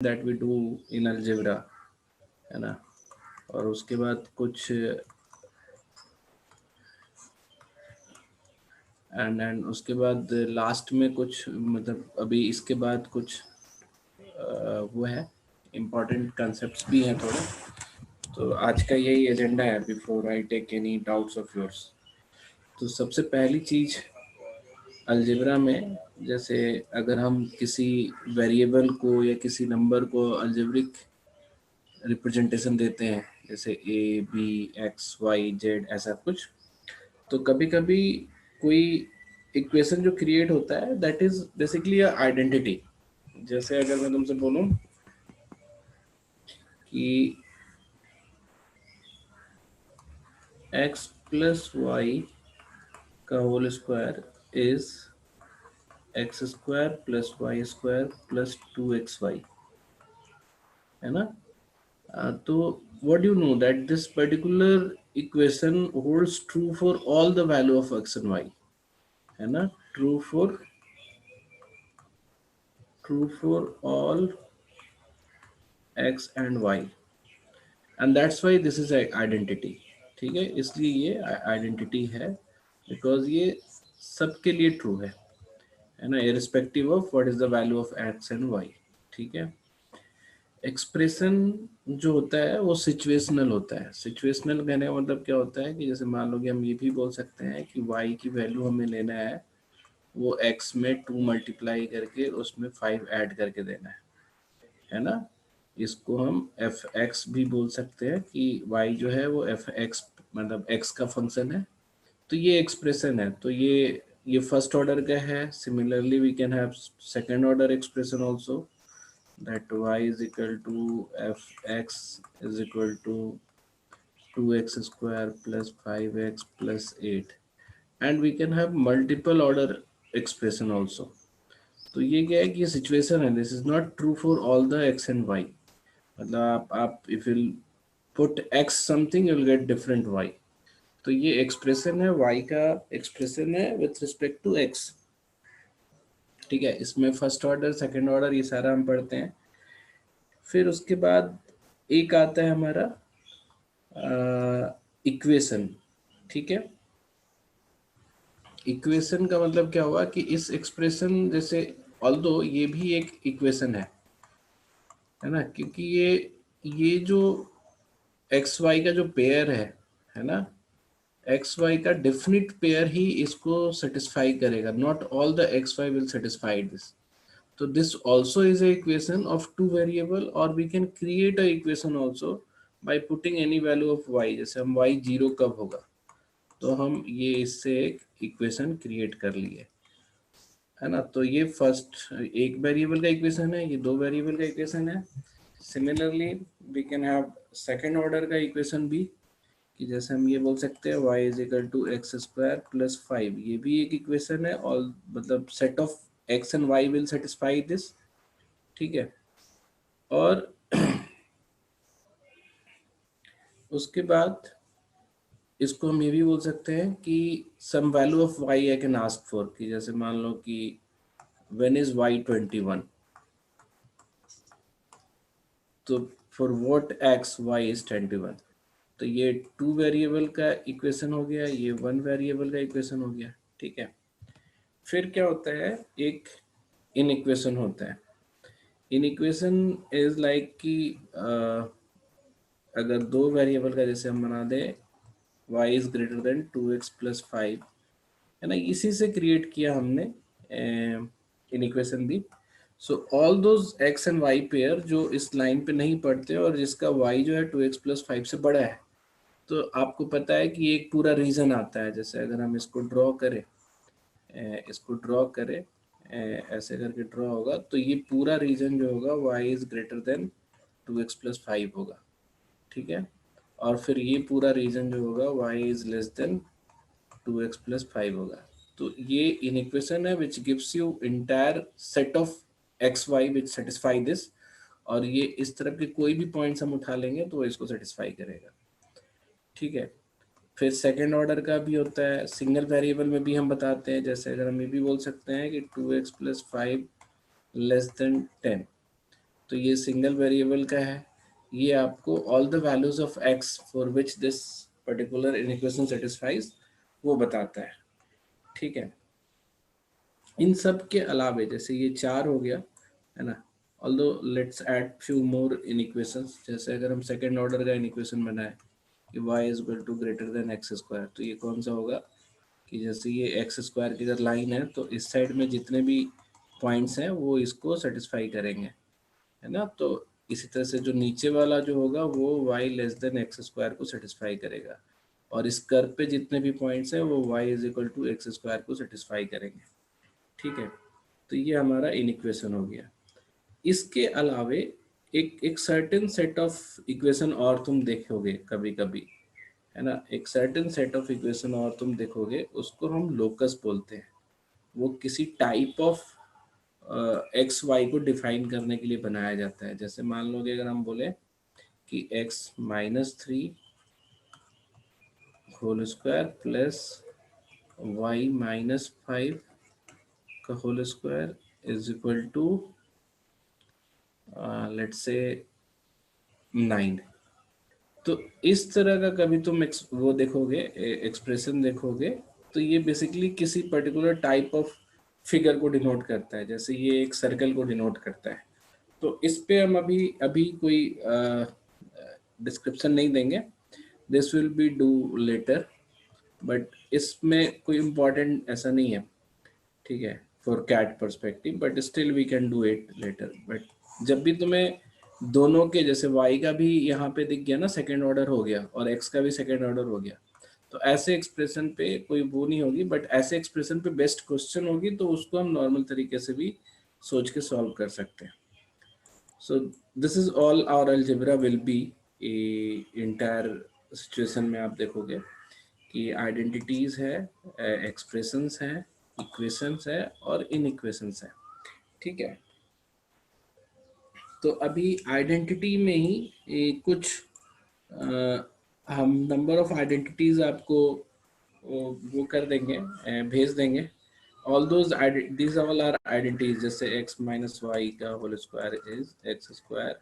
That we do in algebra, है ना। और उसके बाद कुछ एंड उसके बाद लास्ट में कुछ, मतलब अभी इसके बाद कुछ वो है इम्पोर्टेंट कंसेप्ट्स भी हैं थोड़े। तो आज का यही एजेंडा है before I take any doubts of yours. तो सबसे पहली चीज अलजेब्रा में, जैसे अगर हम किसी वेरिएबल को या किसी नंबर को अलजेब्रिक रिप्रेजेंटेशन देते हैं, जैसे a b x y z ऐसा कुछ, तो कभी कभी कोई इक्वेशन जो क्रिएट होता है that is basically a identity. जैसे अगर मैं तुमसे बोलूं कि x प्लस वाई का whole square is x square plus y square plus 2xy, है ना। तो what do you know that this particular equation holds true for all the value of x and y, है ना। True for all x and y, and that's why this is identity। ठीक है, इसलिए ये identity है, because ये सबके लिए ट्रू है ना, irrespective of what is the value of x and y। ठीक है। एक्सप्रेशन जो होता है वो सिचुएशनल होता है। सिचुएशनल कहने का मतलब क्या होता है कि जैसे मान लो कि हम ये भी बोल सकते हैं कि y की वैल्यू हमें लेना है, वो x में 2 मल्टीप्लाई करके उसमें 5 ऐड करके देना है ना। इसको हम एफ एक्स भी बोल सकते हैं कि y जो है वो एफ एक्स मतलब x का फंक्शन है। तो ये एक्सप्रेशन है, तो ये फर्स्ट ऑर्डर का है। Similarly we can have second order expression also, that y is equal to fx is equal to 2x square plus 5x plus 8, and we can have multiple order expression also। तो ये क्या है कि ये situation है, this is not true for all the x and y। मतलब आप if you put x something you will get different y। तो ये एक्सप्रेशन है, y का एक्सप्रेशन है विथ रिस्पेक्ट टू x। ठीक है, इसमें फर्स्ट ऑर्डर सेकंड ऑर्डर ये सारा हम पढ़ते हैं। फिर उसके बाद एक आता है हमारा इक्वेशन। ठीक है, इक्वेशन का मतलब क्या हुआ कि इस एक्सप्रेशन जैसे, ऑल्दो ये भी एक इक्वेशन है ना, क्योंकि ये जो एक्स वाई का जो पेयर है ना, एक्स वाई का डेफिनिट पेयर ही इसको सेटिस्फाई करेगा, not all the x y will satisfy this. तो this also is a equation of two variable, or we can create a equation also by putting any value of y। जैसे हम y zero कब होगा, तो हम ये इससे एक इक्वेशन क्रिएट कर लिए, है ना। तो ये फर्स्ट एक वेरिएबल का इक्वेशन है, ये दो वेरिएबल का इक्वेशन है। Similarly we can have second order का इक्वेशन भी, कि जैसे हम ये बोल सकते हैं y is equal to x square plus 5, ये भी एक इक्वेशन है, और मतलब set of x and y will satisfy this. ठीक है, और उसके बाद इसको हम ये भी बोल सकते हैं कि some value of y I can ask for, कि जैसे मान लो कि व्हेन इज y 21, तो for what x y is 21। तो ये टू वेरिएबल का इक्वेशन हो गया, ये वन वेरिएबल का इक्वेशन हो गया। ठीक है, फिर क्या होता है, एक इन इक्वेशन होता है। इन इक्वेशन इज लाइक कि अगर दो वेरिएबल का जैसे हम बना दें y is greater than 2x plus 5, है ना, इसी से क्रिएट किया हमने इन इक्वेशन भी। So all those x and y pair जो इस लाइन पे नहीं पढ़ते और जिसका y जो है 2x प्लस 5 से बड़ा है, तो आपको पता है कि एक पूरा रीजन आता है। जैसे अगर हम इसको ड्रॉ करें, ऐसे करके ड्रॉ होगा, तो ये पूरा रीजन जो होगा y is greater than 2x plus 5 होगा। ठीक है, और फिर ये पूरा रीजन जो होगा y is less than 2x plus 5 होगा। तो ये इन इक्वेशन है which gives you entire set of x y which satisfy this, और ये इस तरफ के कोई भी पॉइंट्स हम उठा लेंगे तो इसको सेटिस्फाई करेगा। ठीक है, फिर सेकेंड ऑर्डर का भी होता है, सिंगल वेरिएबल में भी हम बताते हैं। जैसे अगर हम ये भी बोल सकते हैं कि 2x प्लस 5 लेस देन 10, तो ये सिंगल वेरिएबल का है, ये आपको all the values of x for which this particular equation satisfies वो बताता है। ठीक है, इन सब के अलावे जैसे ये 4 हो गया है ना, although let's add few more in equations. जैसे अगर हम सेकेंड ऑर्डर का इन इक्वेशन बनाए कि y is equal to greater than x square, तो ये कौन सा होगा कि जैसे ये एक्स स्क्वायर की अगर लाइन है तो इस साइड में जितने भी पॉइंट्स हैं वो इसको सेटिस्फाई करेंगे, है ना। तो इसी तरह से जो नीचे वाला जो होगा वो y less than x square को सेटिस्फाई करेगा, और इस कर्व पे जितने भी पॉइंट्स हैं वो y is equal to x square को सेटिस्फाई करेंगे। ठीक है, तो ये हमारा इन इक्वेशन हो गया। इसके अलावे एक एक सर्टेन सेट ऑफ इक्वेशन और तुम देखोगे कभी कभी, है ना, एक सर्टेन सेट ऑफ इक्वेशन और तुम देखोगे, उसको हम लोकस बोलते हैं। वो किसी टाइप ऑफ एक्स वाई को डिफाइन करने के लिए बनाया जाता है। जैसे मान लो कि अगर हम बोले कि x minus 3 whole square plus y minus 5 का whole square is equal to let's say 9। तो इस तरह का कभी तुम वो देखोगे, एक्सप्रेशन देखोगे, तो ये बेसिकली किसी पर्टिकुलर टाइप ऑफ फिगर को डिनोट करता है। जैसे ये एक सर्कल को डिनोट करता है। तो इस पे हम अभी अभी कोई डिस्क्रिप्शन नहीं देंगे, this will be do later, but इसमें कोई इम्पोर्टेंट ऐसा नहीं है, ठीक है, for CAT perspective, but still we can do it later. But जब भी तुम्हें दोनों के, जैसे y का भी यहाँ पे दिख गया ना, सेकेंड ऑर्डर हो गया, और x का भी सेकेंड ऑर्डर हो गया, तो ऐसे एक्सप्रेशन पे कोई वो नहीं होगी, बट ऐसे एक्सप्रेशन पे बेस्ट क्वेश्चन होगी, तो उसको हम नॉर्मल तरीके से भी सोच के सॉल्व कर सकते हैं। So this is all our algebra will be entire situation में। आप देखोगे कि आइडेंटिटीज है, एक्सप्रेशंस हैं, इक्वेशंस है और इन इक्वेशंस है। ठीक है, तो अभी आइडेंटिटी में ही कुछ हम नंबर ऑफ आइडेंटिटीज आपको वो कर देंगे, भेज देंगे। All those these all are identities, जैसे x माइनस वाई का whole square is x square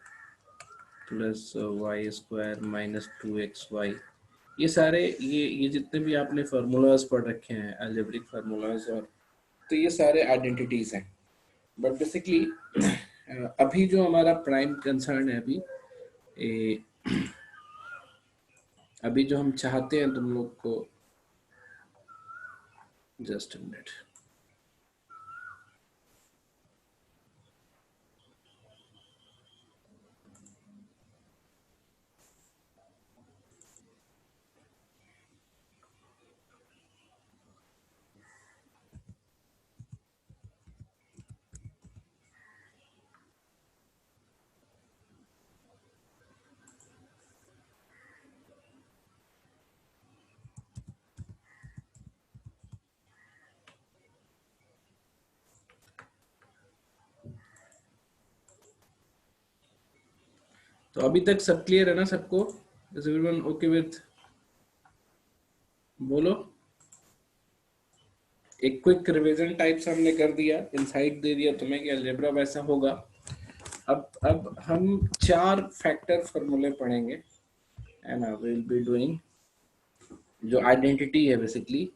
plus y square minus 2xy। ये सारे ये जितने भी आपने फार्मूलाज पढ़ रखे हैं, अलजेब्रिक फार्मूलाज, और तो ये सारे आइडेंटिटीज हैं। बट बेसिकली अभी जो हमारा प्राइम कंसर्न है, अभी जो हम चाहते हैं तुम लोग को, जस्ट अ मिनट, तो अभी तक सब क्लियर है ना सबको? Is everyone okay with? बोलो। एक क्विक रिवीजन टाइप से हमने कर दिया, इनसाइट दे दिया तुम्हें कि अलजेब्रा वैसा होगा। अब हम 4 फैक्टर फॉर्मूले पढ़ेंगे, and I will be doing जो आइडेंटिटी है बेसिकली।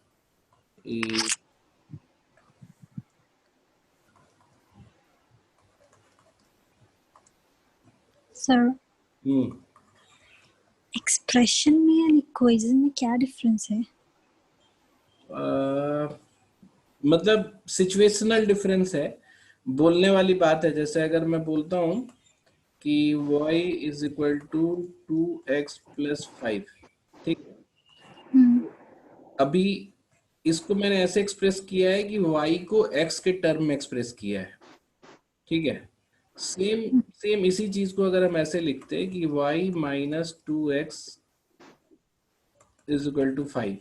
सर, एक्सप्रेशन में और इक्वेशन में क्या डिफरेंस है? मतलब सिचुएशनल डिफरेंस है, बोलने वाली बात है। जैसे अगर मैं बोलता हूँ कि y is equal to 2x plus 5, ठीक है, अभी इसको मैंने ऐसे एक्सप्रेस किया है कि y को x के टर्म में एक्सप्रेस किया है। ठीक है, सेम सेम इसी चीज को अगर हम ऐसे लिखते हैं कि y minus 2x is equal to 5,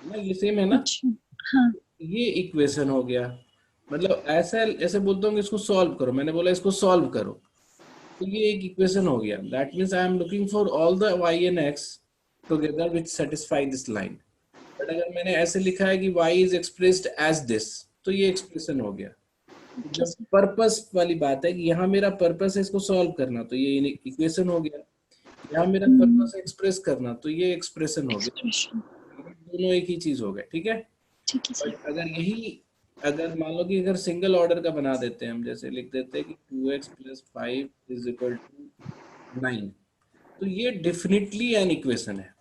ना, ये सेम है ना। अच्छा, हाँ। ये इक्वेशन हो गया। मतलब ऐसा ऐसे बोलता हूँ कि इसको सॉल्व करो, मैंने बोला इसको सॉल्व करो, तो ये एक इक्वेशन हो गया। That means I am looking for all the y and x together which satisfy this line. But अगर मैंने ऐसे लिखा है कि y is expressed as this, तो ये एक्सप्रेशन हो गया। ओके जब सर। पर्पस वाली बात है कि यहाँ मेरा पर्पस है इसको सॉल्व करना, तो ये इक्वेशन हो गया। यहाँ मेरा पर्पस है एक्सप्रेस करना, तो ये एक्सप्रेशन हो गया। एक्सप्रेशन। दोनों एक ही चीज हो गए, ठीक है। ठीक है सर। बट अगर मान लो कि अगर सिंगल ऑर्डर का बना देते हैं हम, जैसे लिख देते हैं कि 2x + 5 = 9, तो ये डेफिनेटली एन इक्वेशन है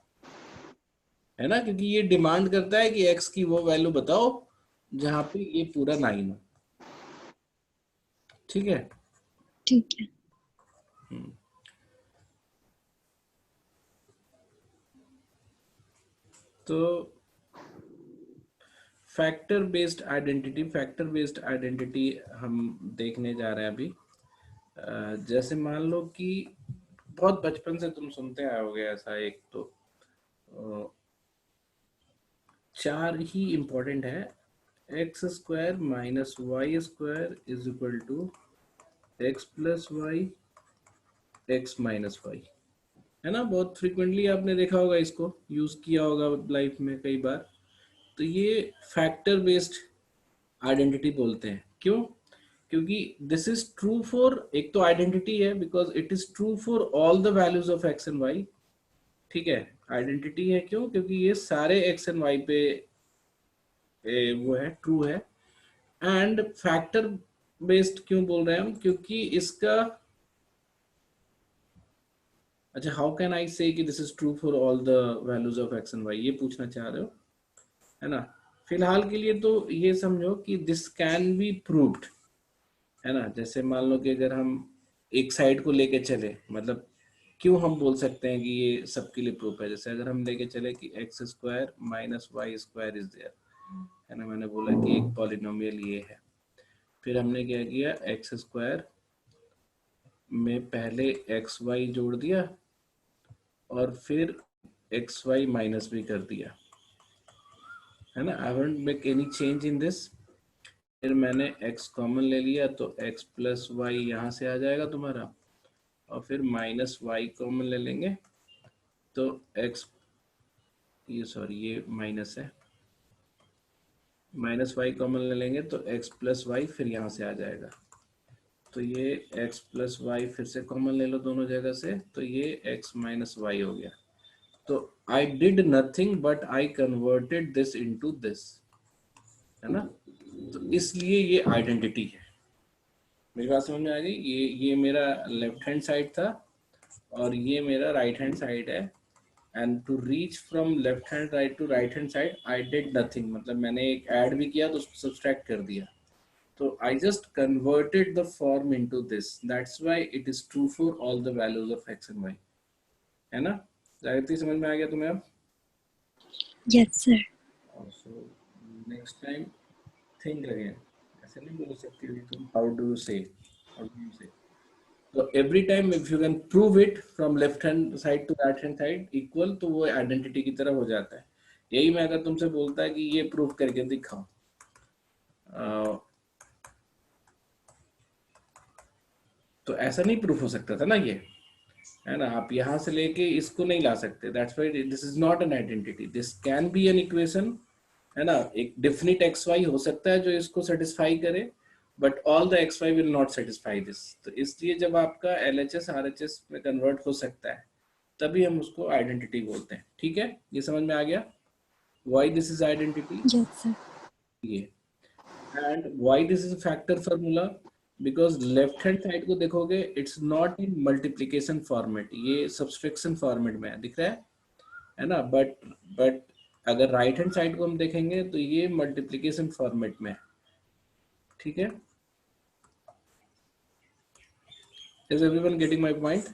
ना, क्योंकि ये डिमांड करता है कि x की वो वैल्यू बताओ जहां पे ये पूरा 9 हो। ठीक है। ठीक है। तो फैक्टर बेस्ड आइडेंटिटी हम देखने जा रहे हैं अभी। जैसे मान लो कि बहुत बचपन से तुम सुनते आए होगे ऐसा, एक तो चार ही इंपॉर्टेंट है। x² - y² = x+y x-y, है ना। बहुत फ्रिक्वेंटली आपने देखा होगा, इसको यूज किया होगा लाइफ में कई बार। तो ये फैक्टर बेस्ड आइडेंटिटी बोलते हैं। क्यों? क्योंकि दिस इज ट्रू फॉर, एक तो आइडेंटिटी है because it is true for all the values of x and y. ठीक है, आइडेंटिटी है क्यों? क्योंकि ये सारे एक्स एंड वाई पे वो है, ट्रू है। एंड फैक्टर बेस्ड क्यों बोल रहे हैं हम? क्योंकि इसका, अच्छा, हाउ कैन आई से कि this is true for all the values of x and y, ये पूछना चाह रहे हो, है ना। फिलहाल के लिए तो ये समझो कि दिस कैन बी प्रूव्ड, है ना। जैसे मान लो कि अगर हम एक साइड को लेके चले, मतलब क्यों हम बोल सकते हैं कि ये सबके लिए प्रूफ है। जैसे अगर हम लेके चले कि x² - y² इज देयर, है ना। मैंने बोला कि एक पॉलिनोमियल ये है, फिर हमने क्या किया, x² में पहले xy जोड़ दिया और फिर xy माइनस भी कर दिया, है ना। I won't make any change in this. फिर मैंने x कॉमन ले लिया तो x+y यहाँ से आ जाएगा तुम्हारा, और फिर -y कॉमन ले लेंगे तो x, ये सॉरी ये माइनस है, -y कॉमन ले लेंगे तो x+y फिर यहाँ से आ जाएगा। तो ये x+y फिर से कॉमन ले लो दोनों जगह से, तो ये x - y हो गया। तो आई did nothing but I converted this into this, है ना। तो इसलिए ये आइडेंटिटी है। मेरी बात समझ में आ गई? ये मेरा लेफ्ट हैंड साइड था और ये मेरा राइट हैंड साइड है। And to reach from left hand right to right hand side I did nothing, मतलब मैंने एक ऐड भी किया तो उसको सब्सट्रैक्ट कर दिया। तो I just converted the form into this, that's why it is true for all the values of x and y, है ना। जागृति, समझ में आ गया तुम्हें अब? Yes sir. So next time think again, ऐसे नहीं बोल सकती हो तुम, हाउ डू यू से तो every time if you can prove it from left hand side to right hand side equal, तो वो आइडेंटिटी की तरह हो जाता है। यही मैं अगर तुमसे बोलता है कि ये प्रूव करके दिखाओ, तो ऐसा नहीं प्रूफ हो सकता था ना ये, है ना। आप यहाँ से लेके इसको नहीं ला सकते, that's why this is not an identity, this can be an equation, है ना। एक डिफिनिट एक्स वाई हो सकता है जो इसको सेटिस्फाई करे, but all the x y will not satisfy this. तो इसलिए जब आपका L H S R H S में कन्वर्ट हो सकता है, तभी हम उसको आइडेंटिटी बोलते हैं। ठीक है, ये समझ में आ गया why this is identity. Yes sir. ये and why this is factor formula, because left hand side को देखोगे it's not in multiplication format, ये सब्सट्रैक्शन फॉर्मेट में है, दिख रहा है ना। बट अगर राइट हैंड साइड को हम देखेंगे तो ये मल्टीप्लीकेशन फॉर्मेट में है। ठीक है, is everyone getting my point?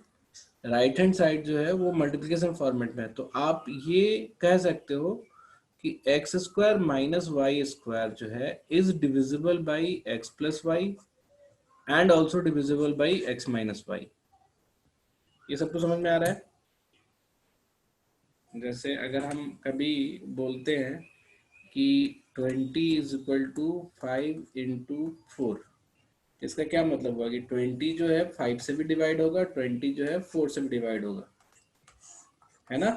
Right hand side जो है वो मल्टीप्लीकेशन फॉर्मेट में है। तो आप ये कह सकते हो कि x² - y² जो है is divisible by x+y and also divisible by x - y। ये सब तो समझ में आ रहा है? जैसे अगर हम कभी बोलते हैं कि 20 = 5 × 4, इसका क्या मतलब हुआ कि 20 जो है 5 से भी डिवाइड होगा, 20 जो है 4 से भी डिवाइड होगा, है ना।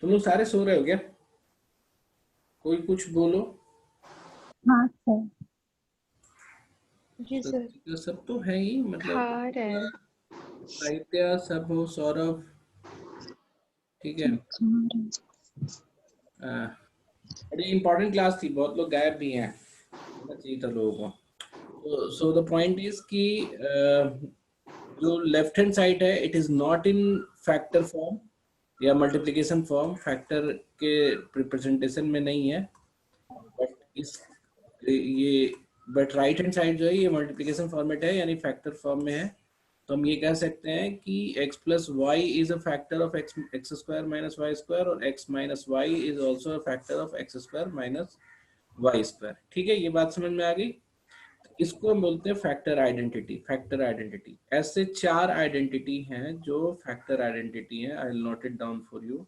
तुम लोग सारे सो रहे हो क्या? कोई कुछ बोलो। हाँ सर। जी सर। सत्विका सब तो है ही, मतलब हार है। साहित्य सब हो, सौरभ, ठीक है। बड़ी इंपॉर्टेंट क्लास थी, बहुत लोग गायब भी हैं, होना चाहिए था लोगों को। तो सो द पॉइंट इज कि जो लेफ्ट हैंड साइड है it is not in factor form या मल्टीप्लिकेशन फॉर्म, फैक्टर के रिप्रेजेंटेशन में नहीं है, बट इस ये बट राइट हैंड साइड जो है ये मल्टीप्लिकेशन फॉर्मेट है, यानी फैक्टर फॉर्म में है। तो हम ये कह सकते हैं कि x plus y is a factor of x square minus y square, और x minus y is also a factor of x square minus y square. ठीक है, ये बात समझ में आ गई। इसको हम बोलते हैं फैक्टर आइडेंटिटी। फैक्टर आइडेंटिटी, ऐसे चार आइडेंटिटी हैं जो फैक्टर आइडेंटिटी हैं। I will note it down for you.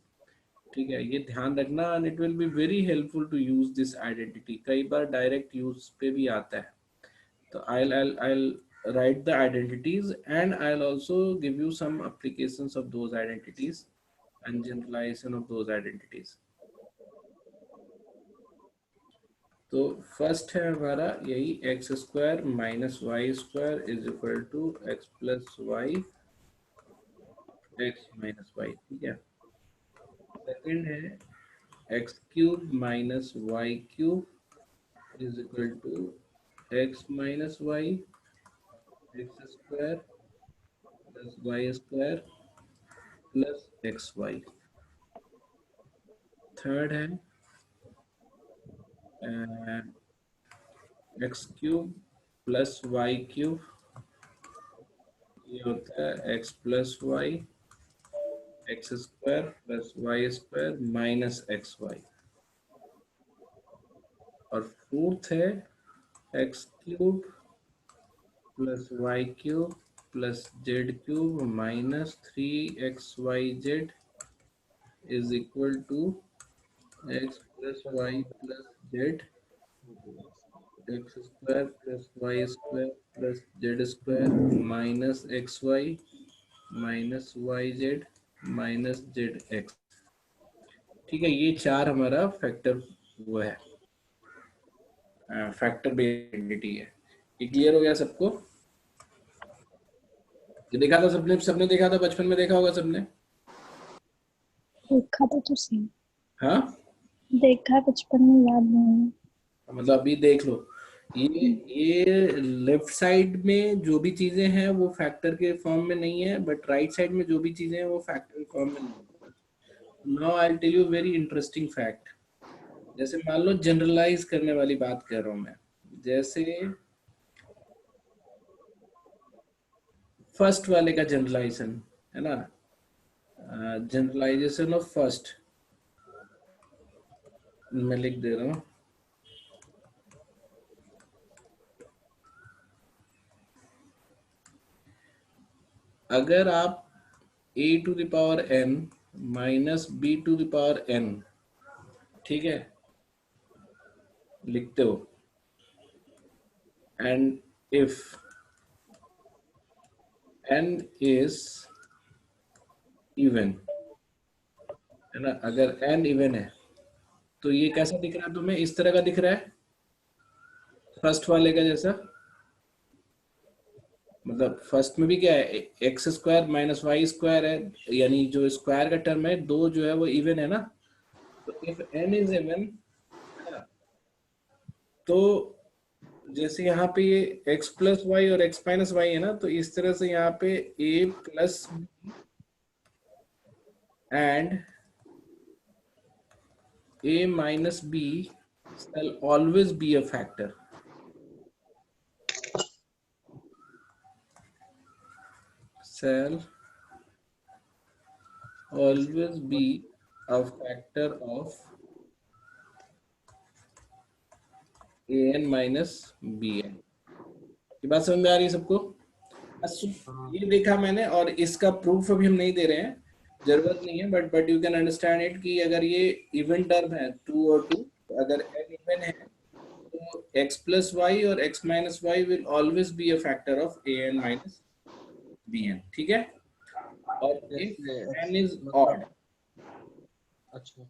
ठीक है, ये ध्यान रखना, and it will be very helpful to use this identity. कई बार डायरेक्ट यूज पे भी आता है। तो I'll write the identities, and I'll also give you some applications of those identities and generalization of those identities. तो first है हमारा यही, x square minus y square is equal to x plus y x minus y. ठीक है। Second है x cube minus y cube is equal to x minus y x square plus y square plus x y. Third है x cube plus y cube, ये होता है x plus y x square plus y square minus x y. और fourth है x cube plus y cube plus z cube minus 3xyz is equal to x plus y plus z x square plus y square plus z square minus x y minus y z minus z x. ठीक है, ये चार हमारा factor वो है, factor based identity है। ये clear हो गया सबको? ये देखा था सबने, सबने देखा था, बचपन में देखा होगा सबने। देखा था तो सही। हाँ, देखा बचपन में, याद नहीं मतलब अभी देख लो, ये लेफ्ट साइड में जो भी चीजें हैं वो फैक्टर के फॉर्म में नहीं है, बट राइट साइड में जो भी चीजें हैं वो फैक्टर के फॉर्म में नहीं है। Now I tell you very interesting fact. जैसे मान लो जनरलाइज करने वाली बात कर रहा हूं मैं, जैसे फर्स्ट वाले का जनरलाइजेशन है ना, जनरलाइजेशन ऑफ फर्स्ट मैं लिख दे रहा हूँ। अगर आप a to the power n minus b to the power n, ठीक है, लिखते हो, and if n is even, है ना, अगर n इवन है तो ये कैसा दिख रहा है तुम्हें? इस तरह का दिख रहा है, फर्स्ट वाले का जैसा। मतलब फर्स्ट में भी क्या है, x square minus y square है, यानी जो स्क्वायर का टर्म है दो जो है वो इवन है ना। तो इफ n इज इवन, तो जैसे यहाँ पे ये x प्लस वाई और x माइनस वाई है ना, तो इस तरह से यहाँ पे a plus and a minus b shall always be a factor, shall always be a factor of an minus bn। ये बात समझ में आ रही है सबको? ये देखा मैंने, और इसका प्रूफ अभी हम नहीं दे रहे हैं, जरूरत नहीं है, but you can understand it कि अगर ये इवन टर्म है टू और टू, अगर n इवन है तो x प्लस वाई और x minus y will always be a factor of a n minus b n. ठीक है, और जैसे इफ x n इज मतलब, ऑड, अच्छा,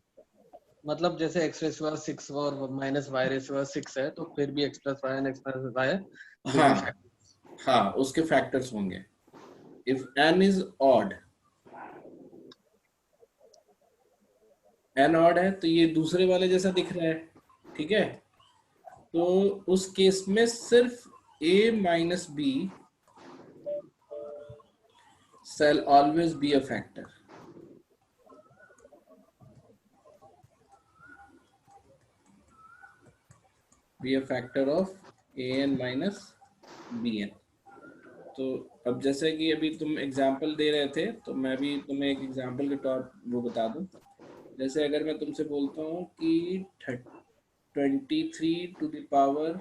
मतलब जैसे x रेस हुआ 6 और माइनस y रेस हुआ 6 है, तो फिर भी x plus y and x minus y है, हाँ हाँ, उसके फैक्टर्स होंगे। If n is odd, n odd है तो ये दूसरे वाले जैसा दिख रहा है, ठीक है। तो उस केस में सिर्फ a minus b shall always be a factor, be a factor of an minus bn। तो अब जैसे कि अभी तुम एग्जाम्पल दे रहे थे, तो मैं भी तुम्हें एक एग्जाम्पल के तौर वो बता दूं। जैसे अगर मैं तुमसे बोलता हूँ कि 23 to the power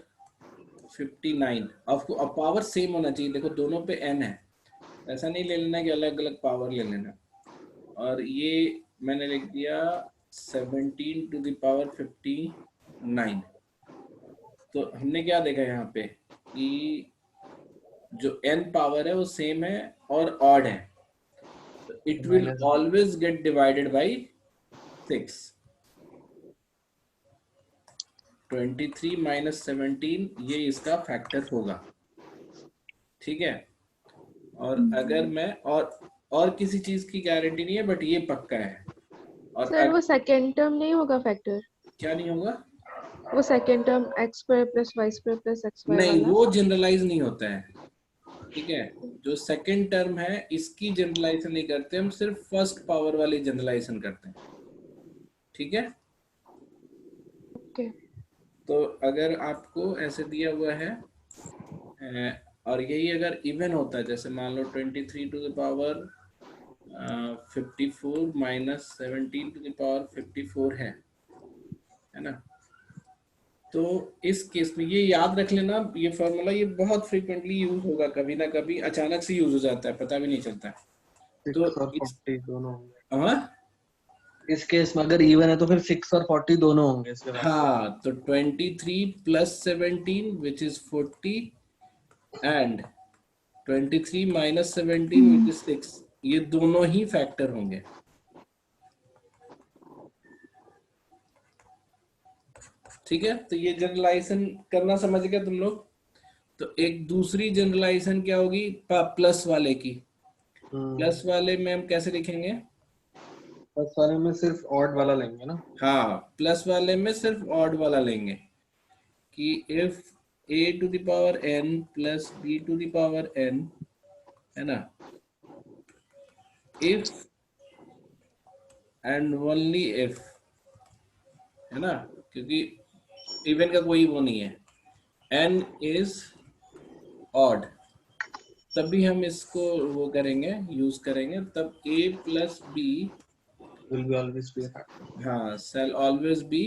59, आपको अब पावर सेम होना चाहिए, देखो दोनों पे n है, ऐसा नहीं ले लेना कि अलग अलग पावर ले लेना। और ये मैंने लिख दिया 17 to the power 59। तो हमने क्या देखा यहाँ पे कि जो n पावर है वो सेम है और ऑड है, तो it will minus always get divided by 6। 23 minus 17 ये इसका फैक्टर होगा, ठीक है। और अगर मैं और किसी चीज की गारंटी नहीं है, बट ये पक्का है। और सर वो सेकेंड टर्म नहीं होगा फैक्टर? क्या नहीं होगा? वो second term x square plus y square plus x y नहीं, वाला? वो जनरलाइज नहीं होता है, ठीक है। जो सेकंड टर्म है इसकी जनरलाइजेशन नहीं करते हम, सिर्फ फर्स्ट पावर वाली जनरलाइजेशन करते हैं, ठीक है। ओके। तो अगर आपको ऐसे दिया हुआ है और यही अगर इवन होता है, जैसे मान लो 23 to the power 54 minus 17 to the power 54 है ना। तो इस केस में ये याद रख लेना, ये फॉर्मूला ये बहुत फ्रीक्वेंटली यूज होगा, कभी ना कभी अचानक से यूज हो जाता है, पता भी नहीं चलता है। 6 तो और 40 दोनों होंगे। हाँ इस केस में अगर इवन है तो फिर 6 और 40 दोनों होंगे इसके बाद। हाँ, तो 23 plus 17 which is 40 and 23 minus 17 which is 6, ये दोनों ही फैक्टर होंगे, ठीक है। तो ये जनरलाइजेशन करना समझ गए तुम लोग। तो एक दूसरी जनरलाइजेशन क्या होगी प्लस वाले की। प्लस वाले में हम कैसे लिखेंगे? बस वाले में सिर्फ ऑड वाला लेंगे ना। हाँ, प्लस वाले में सिर्फ ऑड वाला लेंगे कि if a to the power n plus b to the power n, है ना, if and only if, है ना, क्योंकि इवन का कोई वो नहीं है, n is odd, तभी हम इसको वो करेंगे, यूज करेंगे, तब a plus b will be always be a factor. हाँ shall always be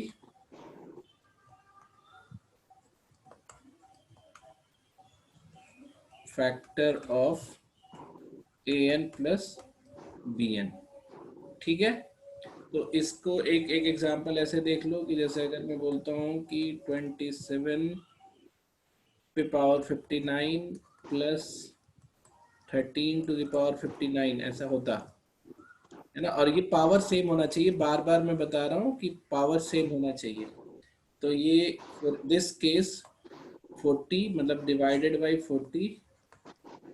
factor of an plus bn, ठीक है। तो इसको एक एक एग्जांपल ऐसे देख लो कि जैसे अगर मैं बोलता हूँ कि 27 पे पावर 59 प्लस 13 टू द पावर 59 ऐसा होता है ना। और ये पावर सेम होना चाहिए, बार बार मैं बता रहा हूँ कि पावर सेम होना चाहिए। तो ये दिस केस 40 मतलब divided by 40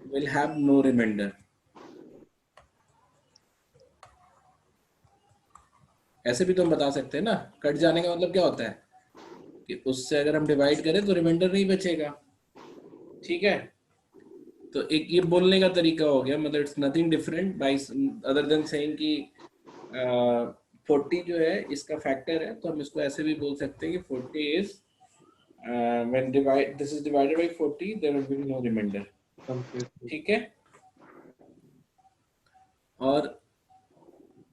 will have no remainder. ऐसे भी तो हम बता सकते हैं ना, कट जाने का मतलब क्या होता है कि उससे अगर हम डिवाइड करें तो रिमाइंडर नहीं बचेगा, ठीक है। तो एक ये बोलने का तरीका हो गया, मतलब it's nothing different by other than saying कि 40 जो है इसका फैक्टर है, तो हम इसको ऐसे भी बोल सकते हैं कि 40 is when divide this is divided by 40 there will be no remainder, ठीक है। और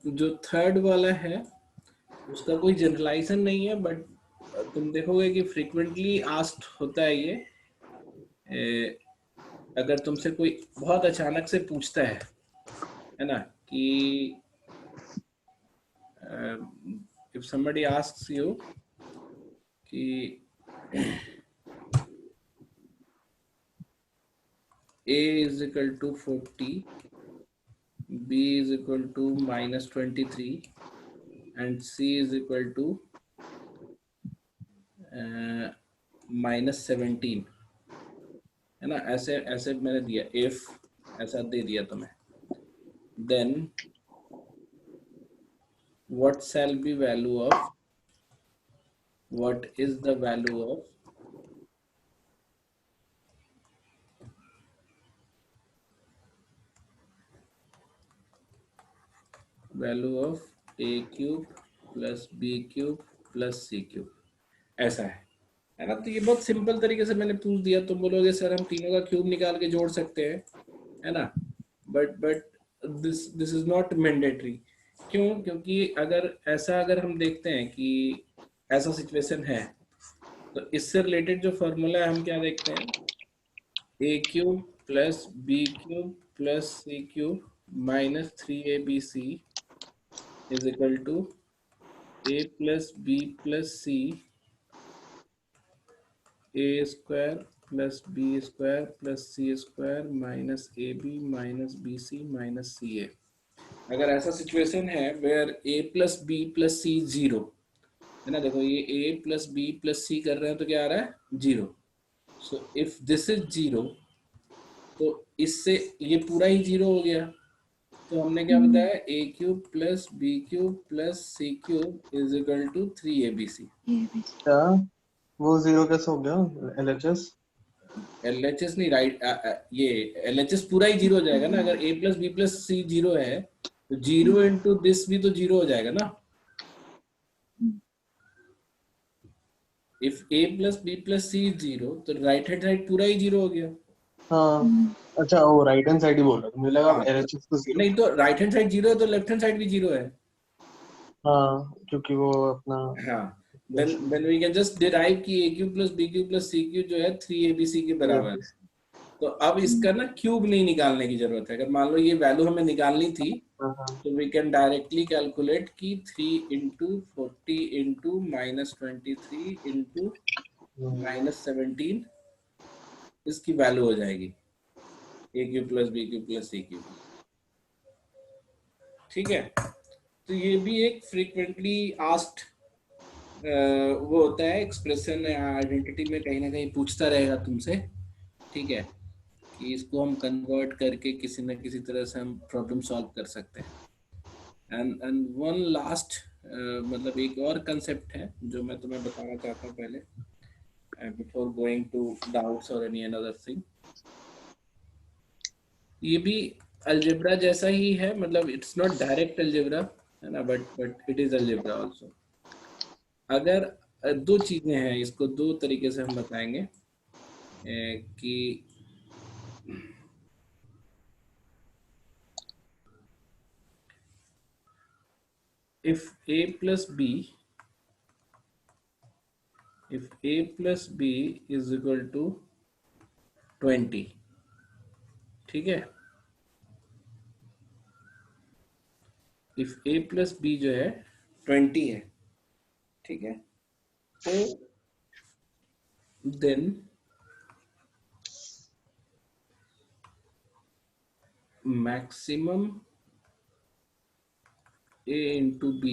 जो थर्ड वाला है उसका कोई जनरलाइजेशन नहीं है, बट तुम देखोगे कि फ्रीक्वेंटली आस्क्ड होता है ये। अगर तुमसे कोई बहुत अचानक से पूछता है ना कि इफ somebody asks you कि a is equal to 40, b is equal to minus 23 and c is equal to minus 17, है ना, ऐसे ऐसे मैंने दिया, इफ ऐसा दे दिया तुम्हें, then what shall be value of, what is the value of a cube plus b cube plus c cube, ऐसा है ना। तो ये बहुत सिंपल तरीके से मैंने पूछ दिया। तुम बोलोगे सर हम तीनों का क्यूब निकाल के जोड़ सकते हैं, है ना, but this is not mandatory. क्यों? क्योंकि अगर हम देखते हैं कि ऐसा सिचुएशन है, तो इससे रिलेटेड जो फॉर्मूला है हम क्या देखते हैं, a cube plus b cube plus c cube minus 3abc is equal to a plus B plus c a square plus b square plus c square minus a b minus b c minus c a. अगर ऐसा situation है where a plus B plus c zero, है ना, देखो ये a plus B plus c कर रहे हैं तो क्या आ रहा है, zero. So if this is zero, तो इससे ये पूरा ही जीरो हो गया। तो हमने क्या बताया, a cube plus b cube plus c cube is equal to 3abc। क्या वो जीरो कैसे हो गया एलएचएस? एलएचएस नहीं, राइट, ये एलएचएस पूरा ही जीरो हो जाएगा ना। अगर a plus B plus c zero है तो जीरो इंटू दिस भी तो जीरो हो जाएगा ना। If a plus B plus c zero, तो राइट हैंड साइड पूरा ही जीरो हो गया। हाँ अच्छा, वो राइट हैंड साइड ही बोल रहा था, मुझे लगा हाँ, एलएचएस तो जीरो। नहीं तो राइट हैंड साइड जीरो है तो लेफ्ट हैंड साइड भी जीरो है। हाँ क्योंकि वो अपना हाँ, then we can just derive कि a cube plus b cube plus c cube जो है 3abc के बराबर है। तो अब इसका ना क्यूब नहीं निकालने की जरूरत है। अगर मान लो ये वैल्यू हमें निकालनी थी, तो वी कैन डायरेक्टली कैलकुलेट कि 3 into 40 into minus 23 into minus 17 इसकी वैल्यू हो जाएगी, a cube plus b cube plus c cube. ठीक है, तो ये भी एक फ्रीक्वेंटली आस्क्ड वो होता है एक्सप्रेशन, आइडेंटिटी में कहीं ना कहीं पूछता रहेगा तुमसे। ठीक है, कि इसको हम कन्वर्ट करके किसी न किसी तरह से हम प्रॉब्लम सॉल्व कर सकते हैं। एंड वन लास्ट, मतलब एक और कंसेप्ट है जो मैं तुम्हें बताना चाहता हूँ पहले, बिफोर गोइंग टू डाउट्स और एनी अनदर थिंग। ये भी अलजेब्रा जैसा ही है, मतलब इट्स नॉट डायरेक्ट अलजेब्रा, है ना, but it is algebra also. अगर दो चीजें हैं, इसको दो तरीके से हम बताएंगे कि if a plus b is equal to 20, ठीक है, if a plus b जो है 20 है, ठीक है, तो then maximum a into b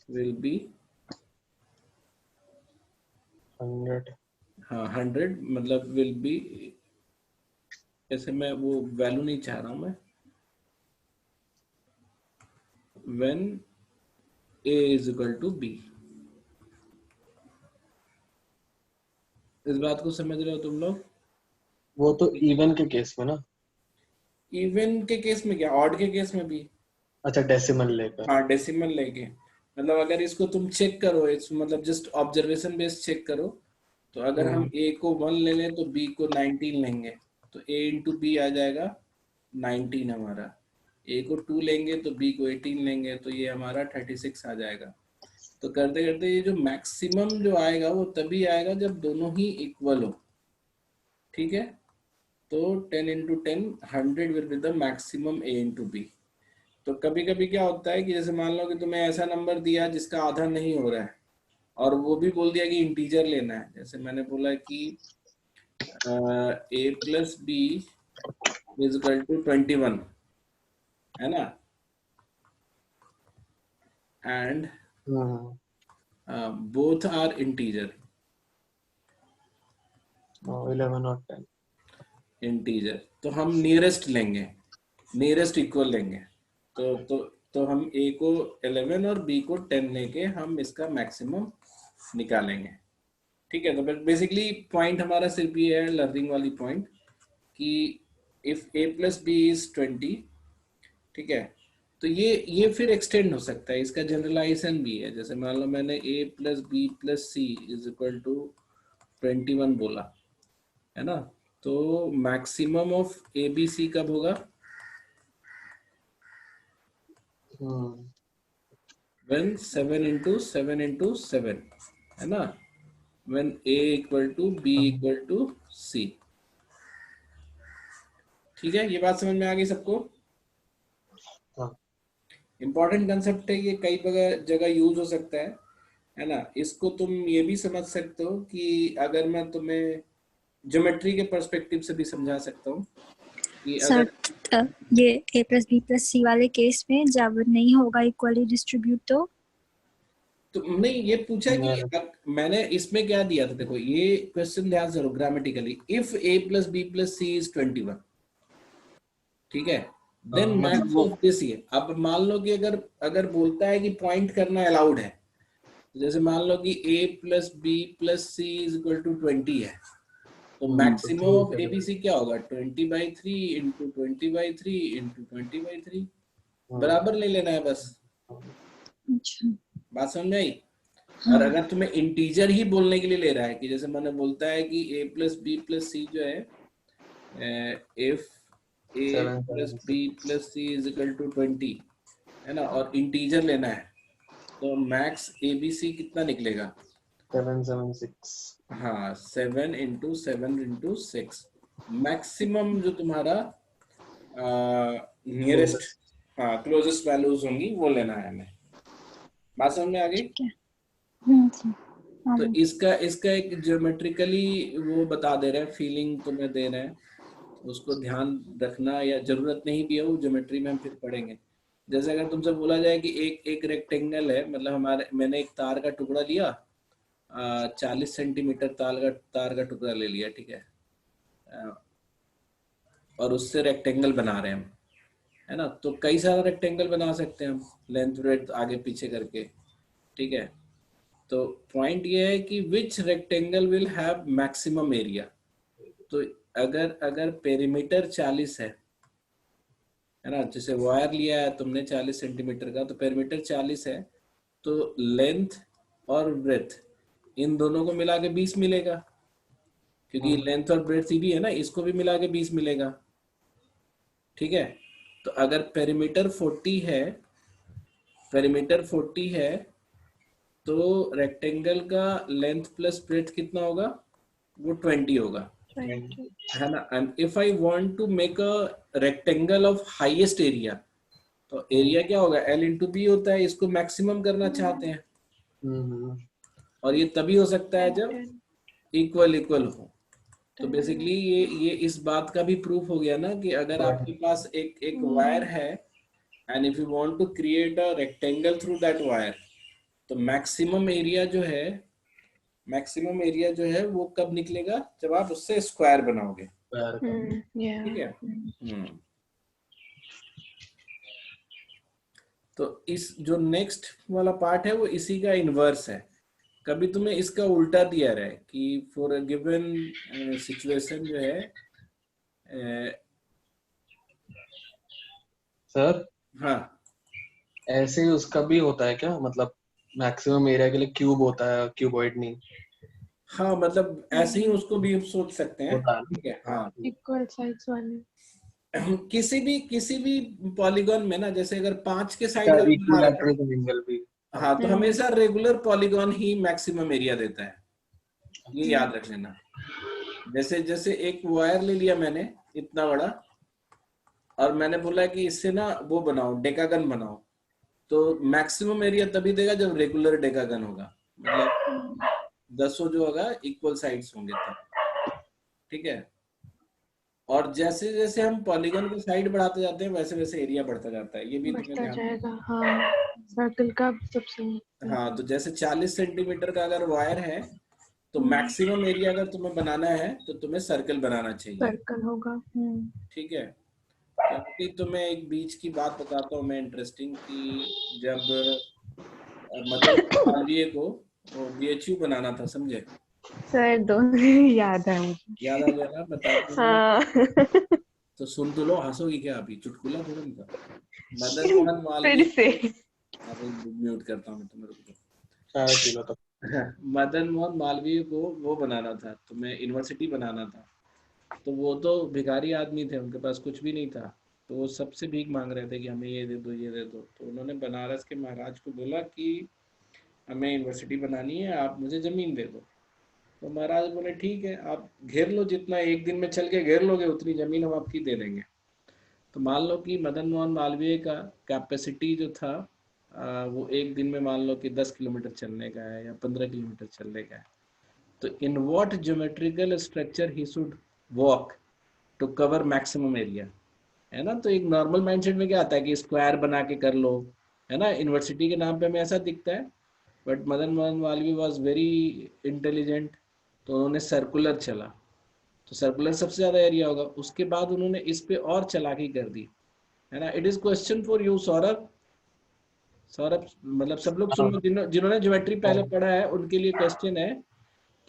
will be 100। हाँ 100, मतलब will be, ऐसे मैं वो वैल्यू नहीं चाह रहा हूं मैं, when a is equal to b। इस बात को समझ रहे हो तुम लोग? वो तो इवन के केस में ना। इवन के केस में क्या, ऑड के केस में भी। अच्छा डेसिमल लेकर। हाँ, डेसिमल लेके, मतलब अगर इसको तुम चेक करो, इस मतलब जस्ट ऑब्जर्वेशन बेस्ड चेक करो, तो अगर हम a को 1 ले लें तो b को 19 लेंगे, तो a इंटू बी आ जाएगा 19 हमारा। a को 2 लेंगे तो b को 18 लेंगे, तो ये हमारा 36 आ जाएगा। तो करते करते ये जो मैक्सिमम जो आएगा वो तभी आएगा जब दोनों ही इक्वल हो। ठीक है, तो 10 into 10 100 will be the maximum a into b. तो कभी कभी क्या होता है कि जैसे मान लो कि तुम्हें ऐसा नंबर दिया जिसका आधा नहीं हो रहा है, और वो भी बोल दिया कि इंटीजर लेना है। जैसे मैंने बोला कि a plus b is equal to 21, है ना, एंड बोथ आर इंटीजर। 11 और 10। इंटीजर, तो हम नियरेस्ट लेंगे, नियरेस्ट इक्वल लेंगे, तो हम a को 11 और b को 10 लेके हम इसका मैक्सिमम निकालेंगे। ठीक है, तो बेसिकली पॉइंट हमारा सिर्फ ये है, लर्निंग वाली पॉइंट, कि if a plus b is 20, ठीक है, तो ये फिर एक्सटेंड हो सकता है, इसका जनरलाइजेशन भी है। जैसे मान लो मैंने a plus B plus c is equal to 21 बोला, है ना, तो maximum of a b c कब होगा? when 7 into 7 into 7, है ना, when a equal to b equal to c। ठीक है, ये बात समझ में आ गई सबको? इंपॉर्टेंट कंसेप्ट है ये, कई जगह यूज हो सकता है ना। इसको तुम ये भी समझ सकते हो कि अगर मैं तुम्हें ज्योमेट्री के पर्सपेक्टिव से भी समझा सकता हूँ कि सर अगर ये a प्लस बी प्लस सी वाले केस में जब नहीं होगा इक्वली डिस्ट्रीब्यूट तो तुमने ये पूछा कि मैंने इसमें क्या दिया था, देखो ये क्वेश्चन ध्यान से, grammatically, if a plus B plus c is 21, ठीक है, देन मैक्स ऑफ दिस ये। अब मान लो कि अगर बोलता है कि पॉइंट करना अलाउड है, जैसे मान लो कि a plus B plus c is equal to 20 है, तो मैक्सिमम ऑफ एबीसी क्या होगा? 20/3 इंटू 20/3 इंटू 20/3, बराबर ले लेना है बस। अच्छा, बात समझ में आई? और अगर तुम्हें इंटीजर ही बोलने के लिए ले रहा है, कि जैसे मैंने बोलता है कि a plus B plus c जो है, if a plus B plus c is equal to 20, है ना, और इंटीजर लेना है, तो मैक्स एबीसी कितना निकलेगा? 776। हाँ, 7 इंटू 7 इंटू 6, मैक्सिमम जो तुम्हारा नियरेस्ट, हाँ, क्लोजेस्ट वैल्यूज होंगी वो लेना है हमें। बात समझ में आ गई? तो इसका एक ज्योमेट्रिकली वो बता दे रहे हैं, फीलिंग तुम्हें दे रहे हैं, उसको ध्यान रखना, या जरूरत नहीं भी है वो ज्योमेट्री में हम फिर पढ़ेंगे। जैसे अगर तुमसे बोला जाए कि एक रेक्टेंगल है, मतलब मैंने एक तार का टुकड़ा लिया, 40 सेंटीमीटर तार का टुकड़ा ले लिया, ठीक है, और उससे रेक्टेंगल बना रहे हैं हम, है ना, तो कई सारा रेक्टेंगल बना सकते हैं हम, लेंथ ब्रेड्थ आगे पीछे करके, ठीक है। तो पॉइंट ये है कि which rectangle will have maximum area. तो अगर पेरीमीटर 40 है ना, जैसे वायर लिया है तुमने 40 सेंटीमीटर का, तो पेरीमीटर 40 है, तो लेंथ और ब्रेथ इन दोनों को मिला के 20 मिलेगा, क्योंकि लेंथ और ब्रेथ भी है ना, इसको भी मिला के 20 मिलेगा, ठीक है। तो अगर पेरीमीटर 40 है, तो रेक्टेंगल का लेंथ प्लस ब्रेथ कितना होगा? वो 20 होगा, है ना। And if I want to make a rectangle of highest area, तो एरिया क्या होगा? L इंटू बी होता है, इसको मैक्सिमम करना चाहते हैं, और ये तभी हो सकता है जब इक्वल हो। तो बेसिकली ये इस बात का भी प्रूफ हो गया ना, कि अगर आपके पास एक वायर है, and if you want to create a rectangle through that wire, तो मैक्सिमम एरिया जो है वो कब निकलेगा? जब आप उससे स्क्वायर बनाओगे, ठीक है। तो इस जो नेक्स्ट वाला पार्ट है वो इसी का इनवर्स है। कभी तुम्हें इसका उल्टा दिया रहा है कि फॉर अ गिवन सिचुएशन जो है, सर हाँ, ऐसे ही उसका भी होता है क्या? मतलब मैक्सिमम एरिया के लिए क्यूब होता है, क्यूबॉइड नहीं? हाँ, मतलब ऐसे ही उसको भी हम सोच सकते हैं, ठीक है, हाँ। इक्वल साइड्स वाले किसी भी पॉलीगॉन में ना, जैसे अगर 5 के साइड का बना रहा है, एंगल भी। हाँ, तो हमेशा रेगुलर पॉलीगॉन ही मैक्सिमम एरिया देता है, ये याद रख लेना। जैसे एक वायर ले लिया मैंने इतना बड़ा, और मैंने बोला कि इससे ना वो बनाओ, डेकागन बनाओ, तो मैक्सिमम एरिया तभी देगा जब रेगुलर डेकागन होगा, मतलब 10 जो होगा इक्वल साइड्स होंगे तब, ठीक है। और जैसे जैसे हम पॉलीगॉन की साइड बढ़ाते जाते हैं, वैसे वैसे एरिया बढ़ता जाता है, ये भी तुम्हें बढ़ता ध्यान। जाएगा, हाँ, सर्कल का सबसे। हाँ, तो जैसे 40 सेंटीमीटर का अगर वायर है, तो मैक्सिमम एरिया अगर तुम्हें बनाना है तो तुम्हें सर्कल बनाना चाहिए, सर्कल होगा। ठीक है। तो अभी तुम्हें एक बीच की बात बताता हूँ मैं इंटरेस्टिंग, कि जब मदन मालवीय को वो बीएचयू बनाना था, समझे? सर दो याद है मुझे। याद आ गया ना, बताते हैं। हाँ। तो सुन तो लो, हंसोगी क्या? अभी चुटकुला थोड़ा नहीं था। मदन मोहन फिर मालवीय, से। अभी म्यूट करता हूँ मैं तुम्हें, रुक जाओ। चाय पी लो तब। मदन मोहन मालवीय को वो बनाना था, तुम्हें यूनिवर्सिटी बनाना था। तो वो तो भिखारी आदमी थे, उनके पास कुछ भी नहीं था। तो वो सबसे भीख मांग रहे थे कि हमें ये दे दो, ये दे दो। तो उन्होंने बनारस के महाराज को बोला कि हमें यूनिवर्सिटी बनानी है, आप मुझे ज़मीन दे दो। तो महाराज बोले ठीक है, आप घेर लो, जितना एक दिन में चल के घेर लोगे उतनी ज़मीन हम आपकी दे देंगे। तो मान लो कि मदन मोहन मालवीय का कैपेसिटी जो था, वो एक दिन में मान लो कि 10 किलोमीटर चलने का है या 15 किलोमीटर चलने का है। तो in what geometrical structure he should walk to cover maximum area, है ना? तो एक नॉर्मल माइंडसेट में क्या आता है कि स्क्वायर बना के कर लो, है ना? यूनिवर्सिटी के नाम पे हमें ऐसा दिखता है, but Madan Mohan Malviya was very intelligent. तो उन्होंने सर्कुलर चला, तो सर्कुलर सबसे ज़्यादा एरिया होगा। उसके बाद उन्होंने इस पे और चालाकी कर दी, है ना? It is question for you Saurabh. Saurabh मतलब सब लोग सुन लो, जिन्होंने ज्योमेट्री पहले पढ़ा है उनके लिए क्वेश्चन है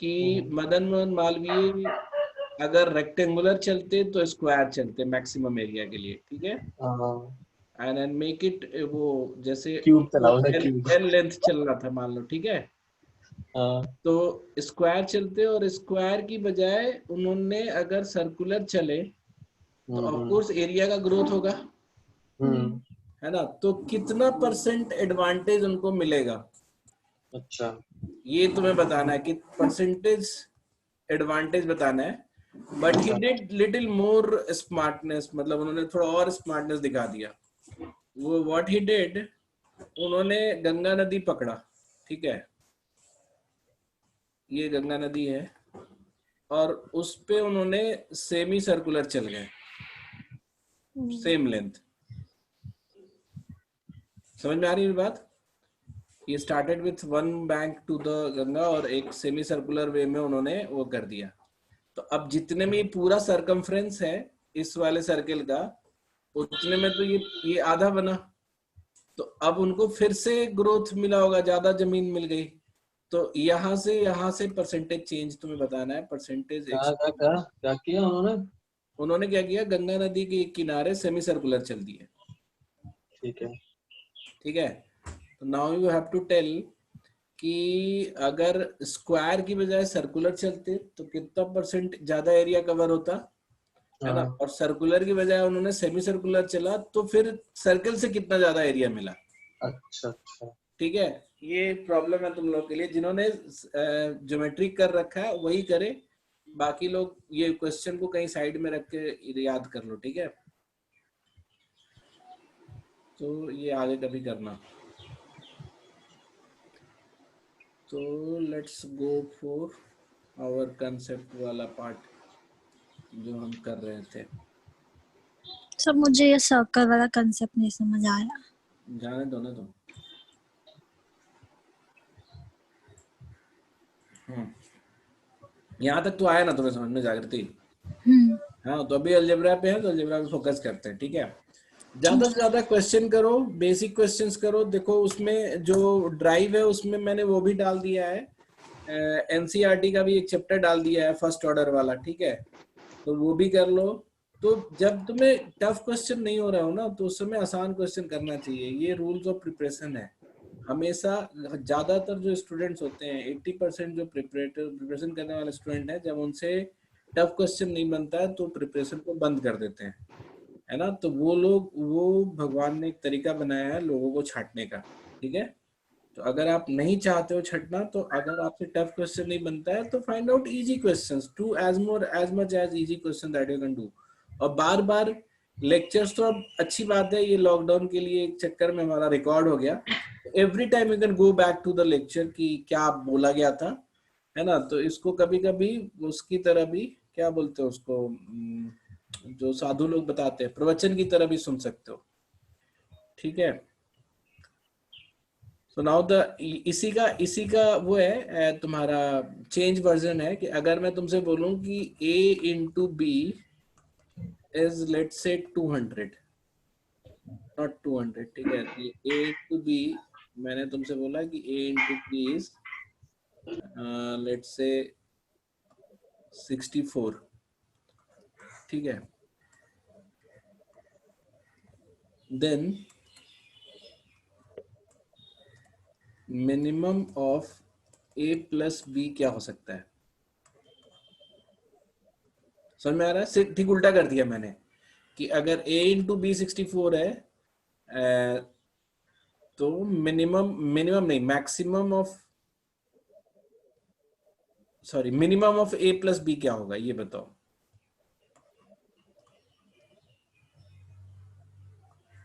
कि मदन मोहन मालवीय अगर रेक्टेंगुलर चलते तो स्क्वायर चलते मैक्सिमम एरिया के लिए, ठीक है। एंड मेक इट वो जैसे क्यूब उनको चलाओ ना, एल क्यूब। एल लेंथ चलना था मान लो, ठीक है। तो स्क्वायर चलते, और स्क्वायर की बजाय उन्होंने अगर सर्कुलर चले तो ऑफ कोर्स एरिया का ग्रोथ होगा, है ना? तो कितना परसेंट एडवांटेज उनको मिलेगा, अच्छा। ये तुम्हें बताना है कि परसेंटेज एडवांटेज बताना है। But he did little more smartness, मतलब उन्होंने थोड़ा और स्मार्टनेस दिखा दिया। वो व्हाट ही डिड, उन्होंने गंगा नदी पकड़ा, ठीक है, ये गंगा नदी है, और उस पे उन्होंने सेमी सर्कुलर चल गए, सेम लेंथ। समझ में आ रही है बात? ये started with one bank to the Ganga, और एक सेमी सर्कुलर वे में उन्होंने वो कर दिया। तो अब जितने में ये पूरा सरकमफ्रेंस है इस वाले सर्कल का, उतने में तो ये आधा बना। तो अब उनको फिर से ग्रोथ मिला होगा, ज्यादा जमीन मिल गई। तो यहाँ से परसेंटेज चेंज तुम्हें बताना है, परसेंटेज क्या क्या क्या क्या किया उन्होंने? उन्होंने क्या किया, गंगा नदी के किनारे सेमी सर्कुलर चल दिए, ठीक है। ठीक है। तो now you have to tell कि अगर स्क्वायर की बजाय सर्कुलर चलते तो कितना परसेंट ज्यादा एरिया कवर होता, है ना? और सर्कुलर की बजाय उन्होंने सेमी सर्कुलर चला तो फिर सर्कल से कितना ज्यादा एरिया मिला। अच्छा अच्छा। ठीक है, ये प्रॉब्लम है तुम लोग के लिए। जिन्होंने ज्योमेट्री कर रखा है वही करे, बाकी लोग ये क्वेश्चन को कहीं साइड में रख के याद कर लो, ठीक है। तो ये आगे कभी करना। तो let's go for our concept वाला पार्ट जो हम कर रहे थे। सब मुझे ये सर्कल वाला कंसेप्ट नहीं समझ आया। जाने दो ना तुम। यहाँ तक तो आया ना तुम्हें समझ में, जागृति? हाँ, तो अभी अलजेब्रा पे है, तो अलजेब्रा पे फोकस करते हैं, ठीक है। ज्यादा से ज्यादा क्वेश्चन करो, बेसिक क्वेश्चंस करो। देखो उसमें जो ड्राइव है उसमें मैंने वो भी डाल दिया है, एनसीईआरटी का भी एक चैप्टर डाल दिया है फर्स्ट ऑर्डर वाला, ठीक है। तो वो भी कर लो। तो जब तुम्हें टफ क्वेश्चन नहीं हो रहा हो ना, तो उस समय आसान क्वेश्चन करना चाहिए। ये रूल्स ऑफ प्रिपरेशन है। हमेशा ज्यादातर जो स्टूडेंट्स होते हैं 80% जो प्रिपरेशन करने वाले स्टूडेंट हैं, जब उनसे टफ क्वेश्चन नहीं बनता है तो प्रिपरेशन को बंद कर देते हैं, है ना? तो वो भगवान ने एक तरीका बनाया है लोगों को छांटने का, ठीक है। तो अगर आप नहीं चाहते हो छटना, तो अगर आपसे टफ क्वेश्चन नहीं बनता है तो find out easy questions, do as much as easy question that you can do. और बार बार लेक्चर्स तो अब अच्छी बात है, ये लॉकडाउन के लिए एक चक्कर में हमारा रिकॉर्ड हो गया। Every time you can go back to the lecture कि क्या बोला गया था, है ना? तो इसको कभी कभी उसकी तरह भी, क्या बोलते हैं उसको, जो साधु लोग बताते हैं, प्रवचन की तरह भी सुन सकते हो, ठीक है। So now इसी का वो है तुम्हारा चेंज वर्जन है कि अगर मैं तुमसे बोलूं कि a into b is let's say 200 not 200, ठीक है, a into b मैंने तुमसे बोला कि a into b is let's say 64, ठीक है, then minimum of a plus b क्या हो सकता है? समझ में आ रहा है? ठीक उल्टा कर दिया मैंने कि अगर a इंटू बी 64 है तो मिनिमम नहीं maximum of minimum of a plus b क्या होगा, ये बताओ।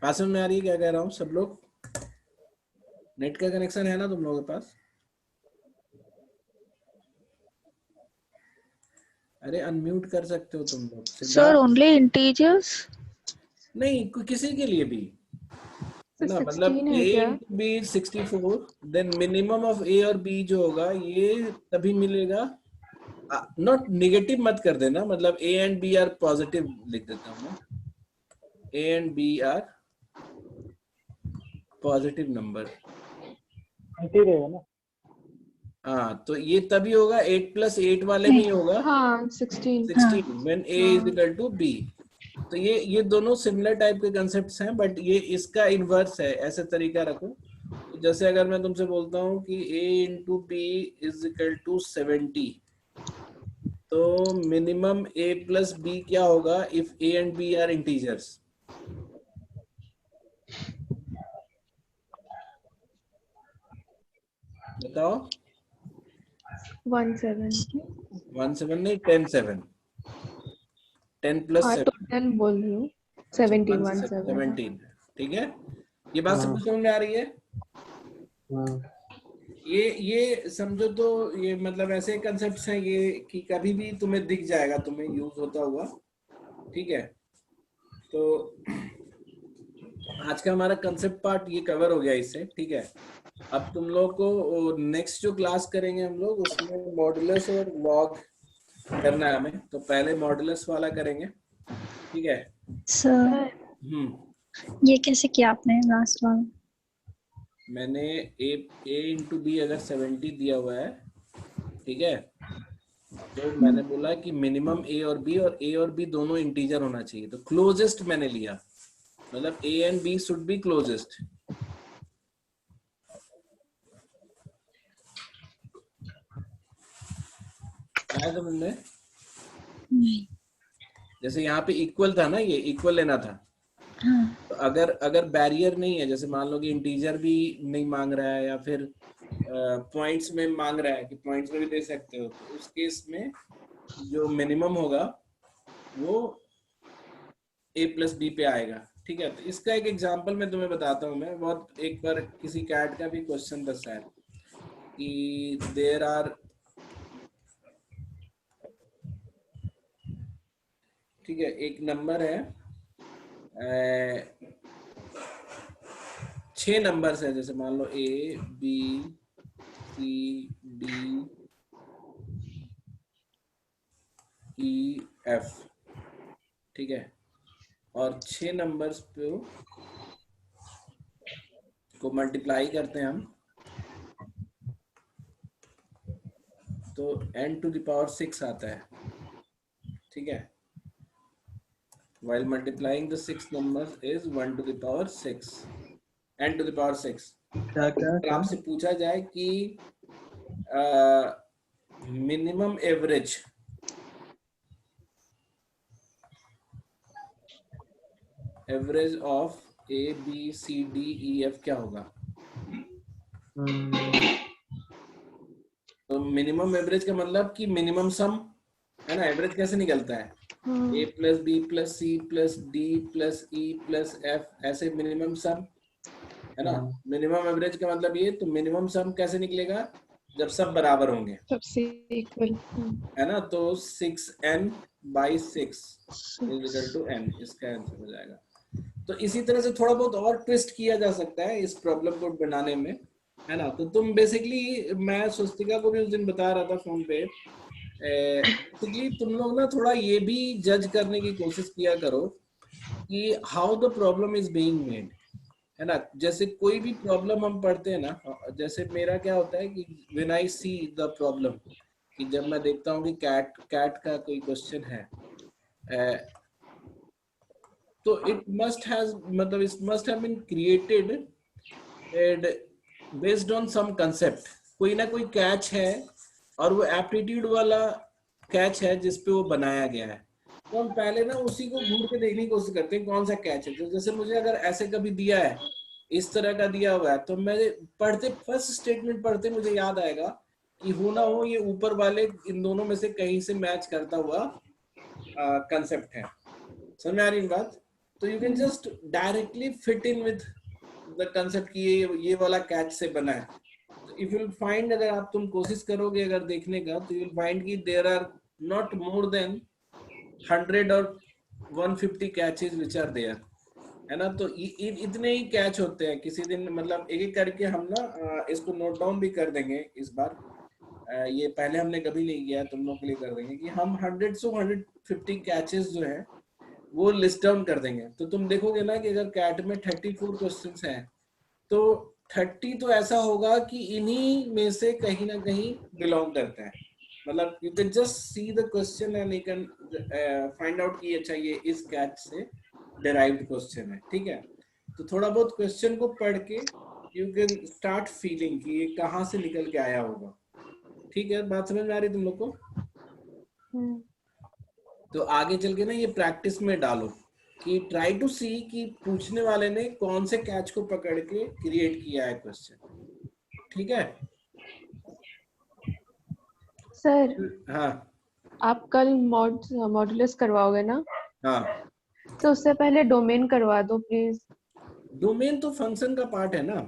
बात समझ में आ रही है क्या कह रहा हूं? सब लोग नेट का कनेक्शन है ना तुम लोगों के पास? अरे अनम्यूट कर सकते हो तुम लोग। Sir, only integers? नहीं, किसी के लिए भी है ना, 16 मतलब है a क्या? Into B 64, then minimum of a और b जो होगा ये तभी मिलेगा। नॉट नेगेटिव मत कर देना, मतलब a and b are positive लिख देता हूँ मैं, a and b are positive number. रहेगा ना। हाँ, तो ये तभी होगा 8 प्लस 8 वाले में ही होगा हाँ 16 16 when a is equal to b। तो ये दोनों सिमिलर टाइप के कंसेप्ट्स हैं, बट ये इसका इनवर्स है, ऐसे तरीका रखो। तो जैसे अगर मैं तुमसे बोलता हूँ कि a into B is equal to 70, तो मिनिमम a प्लस b क्या होगा if a and b are integers? बताओ। 17 नहीं 10 7 10 प्लस हाँ 7 तो 10 बोल रही हूँ 17 17, ठीक है। ये बात सबको समझ में आ रही है? ये समझो तो ये मतलब ऐसे कंसेप्ट्स हैं ये कि कभी भी तुम्हें दिख जाएगा, तुम्हें यूज होता हुआ, ठीक है। तो आज का हमारा कंसेप्ट पार्ट ये कवर हो गया इससे, ठीक है। अब तुम लोग को नेक्स्ट जो क्लास करेंगे हम लोग उसमें मॉडुलस और लॉग करना है हमें, तो पहले मॉडुलस वाला करेंगे, ठीक है। सर ये कैसे किया आपने लास्ट वाला? मैंने a इंटू बी अगर 70 दिया हुआ है, ठीक है, तो मैंने बोला कि मिनिमम a और b दोनों इंटीजर होना चाहिए, तो क्लोजेस्ट मैंने लिया, मतलब a and b should be closest. आया समझ में? जैसे यहाँ पे इक्वल था ना, ये इक्वल लेना था। तो अगर बैरियर नहीं है, जैसे मान लो कि इंटीजर भी नहीं मांग रहा है या फिर पॉइंट्स में मांग रहा है कि पॉइंट्स में भी दे सकते हो, तो उस केस में जो मिनिमम होगा वो a प्लस बी पे आएगा, ठीक है। तो इसका एक एग्जांपल मैं तुम्हें बताता हूँ। मैं बहुत एक बार किसी कैट का भी क्वेश्चन था शायद कि देयर आर, ठीक है, एक नंबर है 6 नंबर्स है, जैसे मान लो a b c d e f, ठीक है, और 6 नंबर्स पे को मल्टीप्लाई करते हैं हम, तो n टू द पावर 6 आता है, ठीक है। While multiplying the 6 numbers is 1 to the power 6, n to the power 6। अगर आपसे पूछा जाए कि minimum average of a b c d e f क्या होगा? तो मिनिमम एवरेज का मतलब कि मिनिमम सम है ना। एवरेज कैसे निकलता है? a plus B plus C plus D plus E plus F, ऐसे मिनिमम सम है ना। मिनिमम एवरेज का मतलब ये, तो मिनिमम सम कैसे निकलेगा? जब सब बराबर होंगे, सबसे इक्वल है ना। तो 6n by 6 is equal to n, इसका आंसर हो जाएगा। तो इसी तरह से थोड़ा बहुत और ट्विस्ट किया जा सकता है इस प्रॉब्लम को बनाने में, है ना। तो तुम बेसिकली, मैं स्वस्तिका को भी उस दिन बता रहा था फोन पे, बेसिकली तुम लोग ना थोड़ा ये भी जज करने की कोशिश किया करो कि how the problem is being made, है ना। जैसे कोई भी प्रॉब्लम हम पढ़ते हैं ना, जैसे मेरा क्या होता है कि when I see the problem, कि जब मैं देखता हूँ कि कैट कैट का कोई क्वेश्चन है, तो इट मस्ट हैज, मतलब it must have been created and based on some concept. कोई ना कोई कैच है और वो एप्टीट्यूड वाला कैच है जिसपे वो बनाया गया है। तो हम पहले ना उसी को ढूंढ के देखने की कोशिश करते हैं कौन सा कैच है। तो जैसे मुझे अगर ऐसे कभी दिया है, इस तरह का दिया हुआ है, तो मैं पढ़ते, फर्स्ट स्टेटमेंट पढ़ते मुझे याद आएगा कि हो ना हो ये ऊपर वाले इन दोनों में से कहीं से मैच करता हुआ कंसेप्ट है। समझ में आ रही बात? तो you can just directly fit in with the concept कि ये वाला कैच से बना है। इफ यू फाइंड, अगर आप तुम कोशिश करोगे अगर देखने का, तो यू फाइंड कि there are not more than 100 और 150 कैचेस विच आर देयर, है ना। तो इतने ही कैच होते हैं। किसी दिन मतलब एक एक करके हम ना इसको नोट डाउन भी कर देंगे इस बार। ये पहले हमने कभी नहीं किया, तुम लोग के लिए कर देंगे कि हम 100 से 150 कैचेस जो है वो लिस्ट डाउन कर देंगे। तो तुम देखोगे ना कि अगर कैट में 34 क्वेश्चंस हैं, तो 30 तो ऐसा होगा कि इन्हीं में से कहीं ना कहीं बिलोंग करता है। मतलब you can just see the question and you can find out कि अच्छा ये इस कैच से डिराइव्ड क्वेश्चन है, ठीक है। तो थोड़ा बहुत क्वेश्चन को पढ़ के यू कैन स्टार्ट फीलिंग कि ये कहाँ से निकल के आया होगा। ठीक है, बात समझ में आ रही है तुम लोग को? तो आगे चल के ना ये प्रैक्टिस में डालो कि ट्राई टू सी कि पूछने वाले ने कौन से कैच को पकड़ के क्रिएट किया है क्वेश्चन। ठीक है सर, हाँ आप कल मॉड्यूलस करवाओगे ना? हाँ। तो उससे पहले डोमेन करवा दो प्लीज। डोमेन तो फंक्शन का पार्ट है ना।